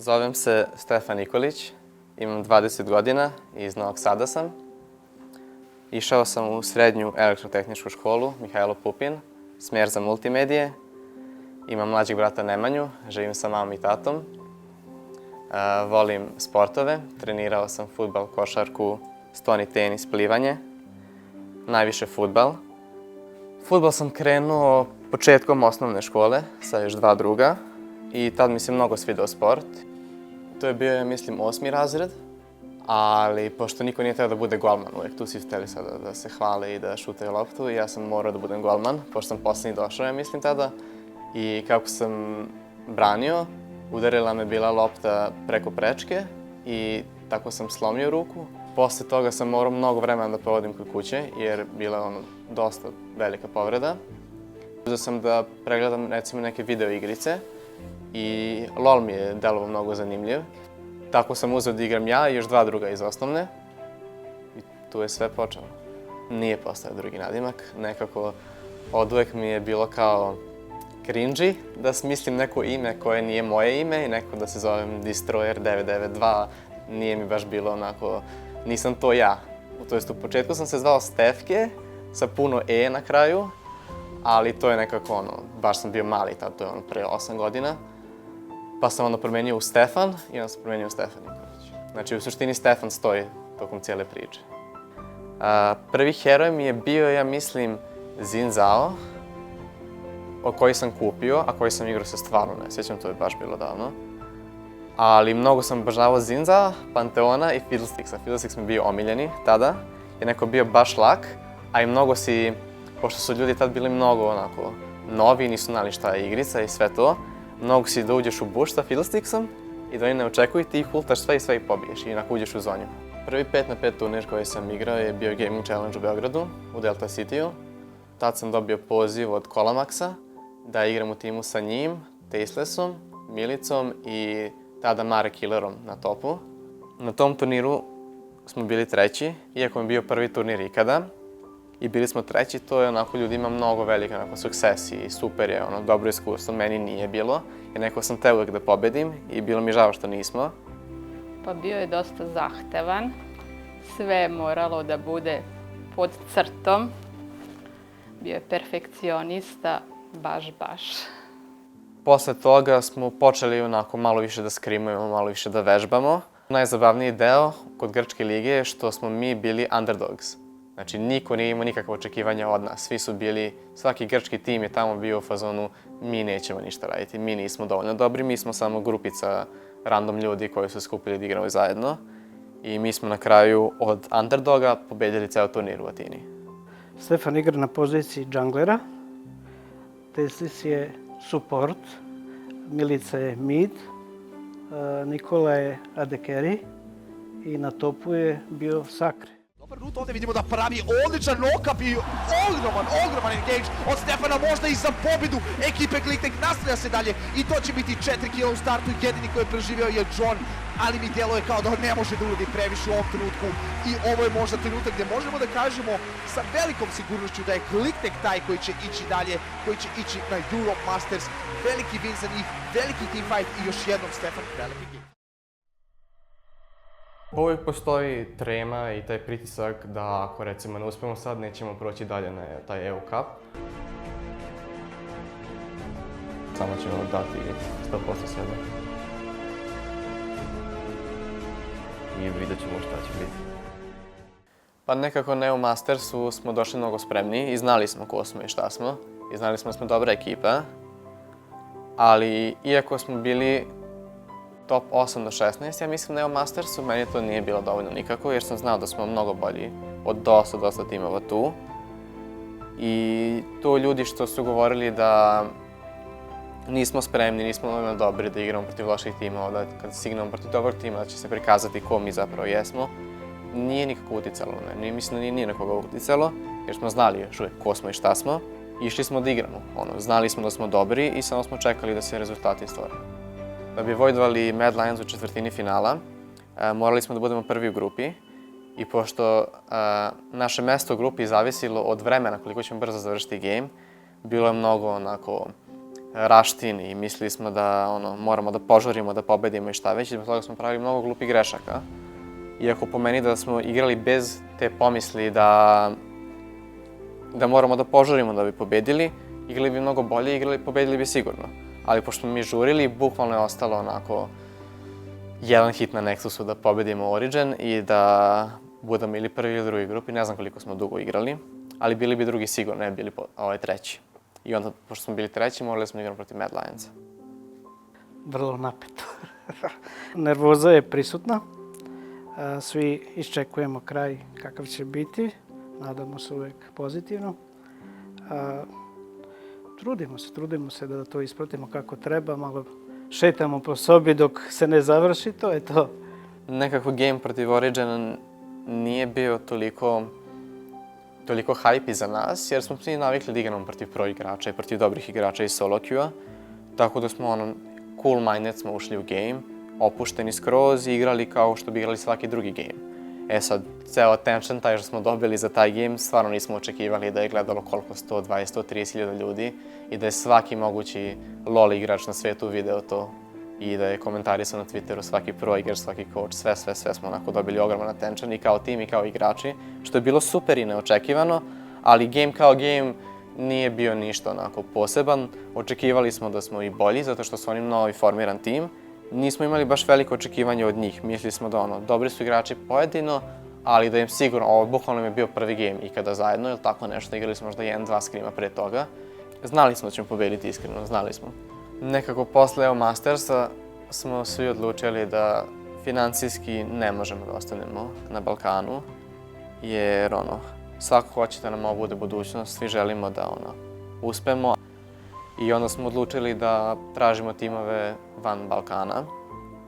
Zovem se Stefan Nikolić, imam 20 godina i iz Novog Sada sam. Išao sam u srednju elektrotehničku školu Mihajlo Pupin, smjer za multimedije. Imam mlađeg brata Nemanju, živim sa mamom i tatom. Volim sportove, trenirao sam fudbal, košarku, stoni tenis, plivanje. Najviše fudbal. Fudbal sam krenuo početkom osnovne škole sa još dva druga i tad mi se mnogo svidao sport. To je bio, ja mislim, 8. razred, ali pošto niko nije hteo da bude golman, uvek tu svi hteli sada da se hvale i da šutaju loptu, ja sam morao da budem golman, pošto sam poslednji došao, ja mislim, tada. I kako sam branio, udarila me bila lopta preko prečke i tako sam slomio ruku. Posle toga sam morao mnogo vremena da provodim kod kuće, jer bila je dosta velika povreda. Uzeo sam da pregledam, recimo, neke video igrice i LOL mi je delovao mnogo zanimljiv. Tako sam uzeo da igram ja i još dva druga iz osnovne i tu je sve počelo. Nije postao drugi nadimak, nekako oduvek mi je bilo kao cringy da smislim neko ime koje nije moje ime i neko da se zovem Destroyer 992, nije mi baš bilo onako, nisam to ja. To jest u početku sam se zvao Stefke sa puno E na kraju, ali to je nekako baš sam bio mali tad, to je pre 8 godina. Pa sam onda promenio u Stefan i onda sam promenio u Stefan Nikolić. Znači, u suštini Stefan stoji tokom cijele priče. Prvi heroj mi je bio, ja mislim, Xin Zhao, koji sam kupio, a koji sam igrao se stvarno ne sjećam, to je baš bilo davno. Ali mnogo sam obožavao Xin Zhao, Panteona i Fiddlesticksa. Fiddlesticks mi je bio omiljeni tada, jer neko bio baš lak, a i mnogo si, pošto su ljudi tad bili mnogo onako novi, nisu znali šta je igrica i sve to, mnogo si da uđeš u buš sa Fiddlesticksom i da oni ne očekuju, ti ih ultaš sve i pobiješ i onako uđeš u zonju. Prvi 5x5 turnir koji sam igrao je bio Gaming Challenge u Beogradu, u Delta City-u. Tad sam dobio poziv od Kolamaxa da igram u timu sa njim, Tastelessom, Milicom i tada Mare Killerom na topu. Na tom turniru smo bili treći, iako mi je bio prvi turnir ikada. I bili smo treći, to je onako, ljudi ima mnogo velike sukces i super je, dobro iskustvo, meni nije bilo. Jer neko sam teo uvek da pobedim i bilo mi žao što nismo. Pa bio je dosta zahtevan, sve je moralo da bude pod crtom. Bio je perfekcionista, baš. Posle toga smo počeli onako malo više da skrimujemo, malo više da vežbamo. Najzabavniji deo kod Grčke lige je što smo mi bili underdogs. Znači, niko nije imao nikakve očekivanja od nas. Svi su bili, svaki grčki tim je tamo bio u fazonu mi nećemo ništa raditi, mi nismo dovoljno dobri, mi smo samo grupica random ljudi koji su skupili da igramo zajedno. I mi smo na kraju od underdoga pobedili ceo turnir u Atini. Stefan igra na poziciji džanglera, Teslis je support, Milica je mid, Nikola je AD carry i na topu je bio Sakre. Dobar rut, ovdje vidimo da pravi odličan knock-up i ogroman engage od Stefana, možda i za pobjedu ekipe Gliktek. Nastavlja se dalje i to će biti 4 kila u startu. Jedini koji je preživio je John, ali mi djeluje kao da ne može da uradi previše u ovom trenutku. I ovo je možda trenutak gdje možemo da kažemo sa velikom sigurnošću da je Gliktek taj koji će ići dalje, koji će ići na Europe Masters. Veliki win za njih, veliki team fight i još jednom Stefan veliki game. Uvijek postoji trema i taj pritisak da ako recimo ne uspemo sad, nećemo proći dalje na taj EU Cup. Samo ćemo dati 100% sebe. I vidjet ćemo šta će biti. Pa nekako na EU Mastersu smo došli mnogo spremni i znali smo ko smo i šta smo. I znali smo da smo dobra ekipa. Ali iako smo bili top 8 do 16, ja mislim na EU Mastersu, meni to nije bilo dovoljno nikako, jer sam znao da smo mnogo bolji od dosta timova tu. I to ljudi što su govorili da nismo spremni, nismo dovoljno dobri da igramo protiv loših timova, da kad stignemo protiv dobrog tima da će se prikazati ko mi zapravo jesmo, nije nikako uticalo na mene. Mislim da nije ni na koga uticalo, jer smo znali još uvijek ko smo i šta smo. Išli smo da igramo, znali smo da smo dobri i samo smo čekali da se rezultati stvore. Da bi vojdovali Mad Lions u četvrtini finala, morali smo da budemo prvi u grupi i pošto naše mesto u grupi zavisilo od vremena koliko ćemo brzo završiti game, bilo je mnogo raštin i mislili smo da moramo da požurimo, da pobedimo i šta već. I zbog toga smo pravili mnogo glupih grešaka. Iako po meni da smo igrali bez te pomisli da moramo da požurimo da bi pobedili, igrali bi mnogo bolje i pobedili bi sigurno. Ali pošto mi žurili, bukvalno je ostalo onako jedan hit na Nexusu da pobedimo Origin i da budemo ili prvi ili drugi grupi. Ne znam koliko smo dugo igrali, ali bili bi drugi sigurno, ne bili treći. I onda, pošto smo bili treći, morali smo igrati protiv Mad Lionsa. Vrlo napeto. Nervoza je prisutna. Svi iščekujemo kraj kakav će biti. Nadamo se uvek pozitivno. Trudimo se da to ispratimo kako treba. Malo šetamo po sobi dok se ne završi, to je to. Nekako game protiv Origina nije bio toliko hype za nas, jer smo svi navikli da igramo protiv pro igrača i protiv dobrih igrača iz solo queue-a. Tako da smo cool-minded smo ušli u game, opušteni skroz i igrali kao što bi igrali svaki drugi game. Sad, ceo attention taj što smo dobili za taj game, stvarno nismo očekivali da je gledalo koliko 120-130 ljudi i da je svaki mogući LoL igrač na svetu video to i da je komentarisao na Twitteru svaki pro igrač, svaki coach, sve smo onako dobili ogroman attention i kao tim i kao igrači, što je bilo super i neočekivano, ali game kao game nije bio ništa onako poseban. Očekivali smo da smo i bolji zato što su oni novi formiran tim. Nismo imali baš veliko očekivanje od njih. Mislili smo da dobri su igrači pojedino, ali da im sigurno, ovo bukvalno im je bio prvi game ikada zajedno ili tako nešto, igrali smo možda 1-2 skrima pre toga. Znali smo da ćemo pobediti iskreno, znali smo. Nekako posle EO Mastersa smo svi odlučili da financijski ne možemo da ostanemo na Balkanu, jer svako hoće da nam ovo bude budućnost, svi želimo da uspemo. I onda smo odlučili da tražimo timove van Balkana.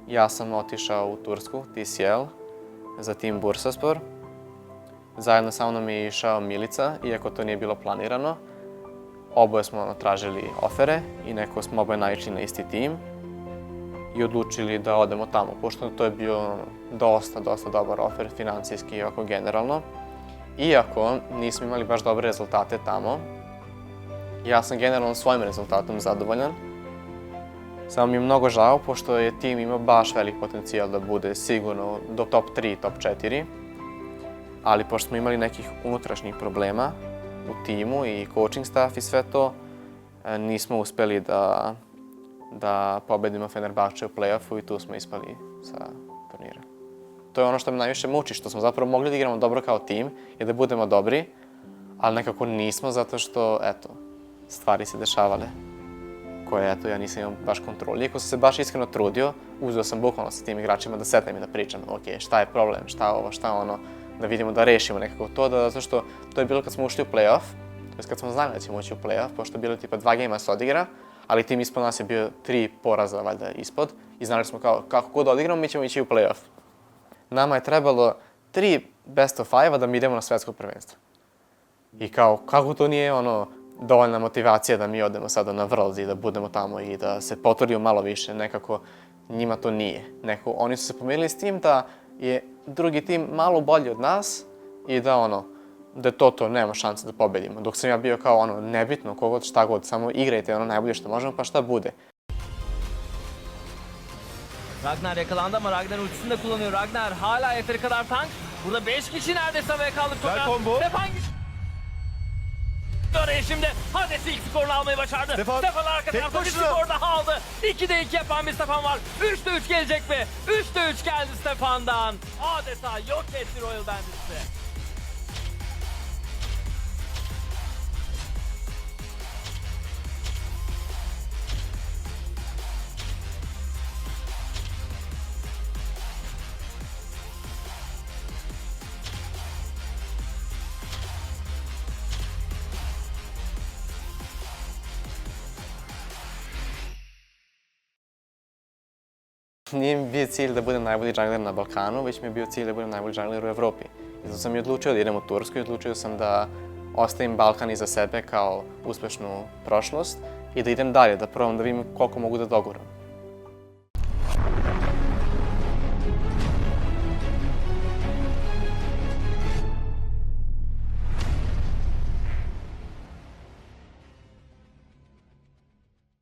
Ja sam otišao u Tursku, TCL, za tim Bursaspor. Zajedno sa mnom je išao Milica, iako to nije bilo planirano. Oboje smo tražili ofere i neko smo oboje naišli na isti tim i odlučili da odemo tamo, pošto to je bio dosta dobar ofer, financijski i ovako generalno. Iako nismo imali baš dobre rezultate tamo, ja sam generalno svojim rezultatom zadovoljan. Samo mi je mnogo žao, pošto je tim imao baš velik potencijal da bude sigurno do top 3, top 4. Ali pošto smo imali nekih unutrašnjih problema u timu i coaching staff i sve to, nismo uspeli da pobedimo Fenerbahče u play-offu i tu smo ispali sa turnira. To je ono što me najviše muči, što smo zapravo mogli da igramo dobro kao tim i da budemo dobri, ali nekako nismo zato što, stvari se dešavale koje, ja nisam imao baš kontrolu. Iako sam se baš iskreno trudio, uzeo sam bukvalno sa tim igračima da sednem i da pričam, šta je problem, šta ovo, šta ono, da vidimo da rešimo nekako to, zato što to je bilo kad smo ušli u play-off, to je kad smo znali da ćemo ući u play-off, pošto je bilo tipa 2 gejma se odigra, ali tim ispod nas je bio 3 poraza valjda ispod i znali smo kako god odigramo, mi ćemo ići u play-off. Nama je trebalo 3 best of 5-a da mi idemo na svetsko prvenstvo. I kako to nije dovoljna motivacija da mi odemo sada na Worlds i da budemo tamo i da se potrudimo malo više, nekako njima to nije. Oni su se pomirili s tim da je drugi tim malo bolji od nas i da da je to, nema šanse da pobedimo. Dok sam ja bio kao nebitno, kogod šta god, samo igrajte najbolje što možemo pa šta bude. Ragnar yakalandı ama Ragnar ultisini de kullanıyor. Ragnar hala yeteri kadar tank. Burada 5 kişi neredeyse havaya kaldı. Stefan oraya şimdi Hades'i ilk skorunu almayı başardı. Stefan arka tarafta bir skor daha aldı. 2'de 2 yapan bir Stefan var. 3'te 3 gelecek mi? 3'te 3 geldi Stefan'dan. Adeta yok etti Royal Bandits'i. Nije mi bio cilj da budem najbolji jungler na Balkanu, već mi je bio cilj da budem najbolji jungler u Evropi. I zato sam i odlučio da idem u Tursku i odlučio sam da ostavim Balkan iza sebe kao uspešnu prošlost i da idem dalje, da probam da vidim koliko mogu da doguram.